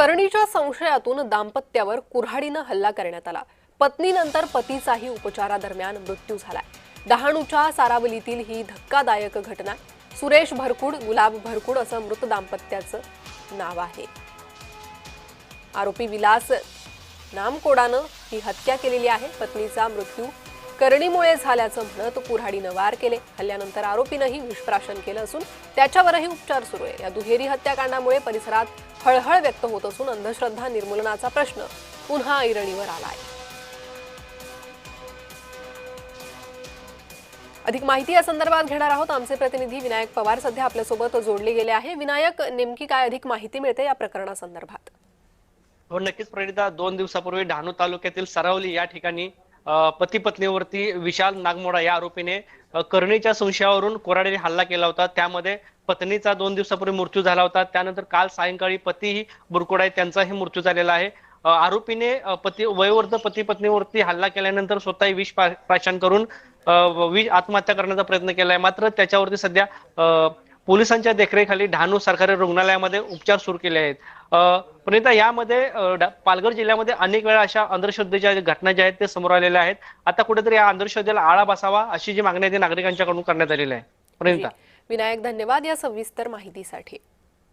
करणीच्या संशयातून दाम्पत्यावर कुऱ्हाडीनं हल्ला करण्यात आला। पत्नीनंतर पतीचाही उपचारादरम्यान मृत्यू झालाय। डहाणूच्या सारावलीतील ही धक्कादायक घटना। सुरेश भरकुड, गुलाब भरकुड असं मृत दाम्पत्याचं नाव आहे। आरोपी विलास नामकोडानं ही हत्या केलेली आहे। पत्नीचा मृत्यू करणीमुळे झाल्याचं म्हणत कुऱ्हाडीनं वार केले। हल्ल्यानंतर आरोपीनंही विषप्राशन केलं असून त्याच्यावरही उपचार सुरू आहे। या दुहेरी हत्याकांडामुळे परिसरात हळहळ व्यक्त होत असून अंधश्रद्धा निर्मूलनाचा प्रश्न पुन्हा ऐरणीवर आलाय। अधिक माहिती या संदर्भात घेणार आहोत। आमचे प्रतिनिधी विनायक पवार सध्या आपल्यासोबत जोडले गेले आहे। विनायक, नेमकी काय अधिक माहिती मिळते या प्रकरणासंदर्भात? हो, नक्कीच प्रणिता, 2 दिवसापूर्वी डहाणू तालुक्यातील सारावली या ठिकाणी पती पत्नीवरती विशाल नागमोडा या आरोपीने करणीच्या संशयावरून कुऱ्हाडीने हल्ला केला होता। त्यामध्ये पत्नीचा 2 दिवसापूर्वी मृत्यू झाला होता। त्यानंतर काल सायंकाळी पतीही बुरकुड आहे, त्यांचाही मृत्यू झालेला आहे। आरोपीने वयोवृद्ध पती पत्नीवरती हल्ला केल्यानंतर स्वतःही विष प्राशन करून आत्महत्या करण्याचा प्रयत्न केलाय। मात्र त्याच्यावरती सध्या पोलिसांच्या देखरेखीखाली डहाणू सरकारी रुग्णालयामध्ये उपचार सुरू केले आहेत। प्रणिता, यामध्ये पालघर जिल्ह्यामध्ये अनेक वेळा अशा अंधश्रद्धेच्या घटना ज्या आहेत ते समोर आलेल्या आहेत। आता कुठेतरी या अंधश्रद्धेला आळा बसावा अशी जी मागणी आहे ती नागरिकांच्याकडून करण्यात आलेली आहे। प्रणिता, विनायक, धन्यवाद या सविस्तर माहितीसाठी।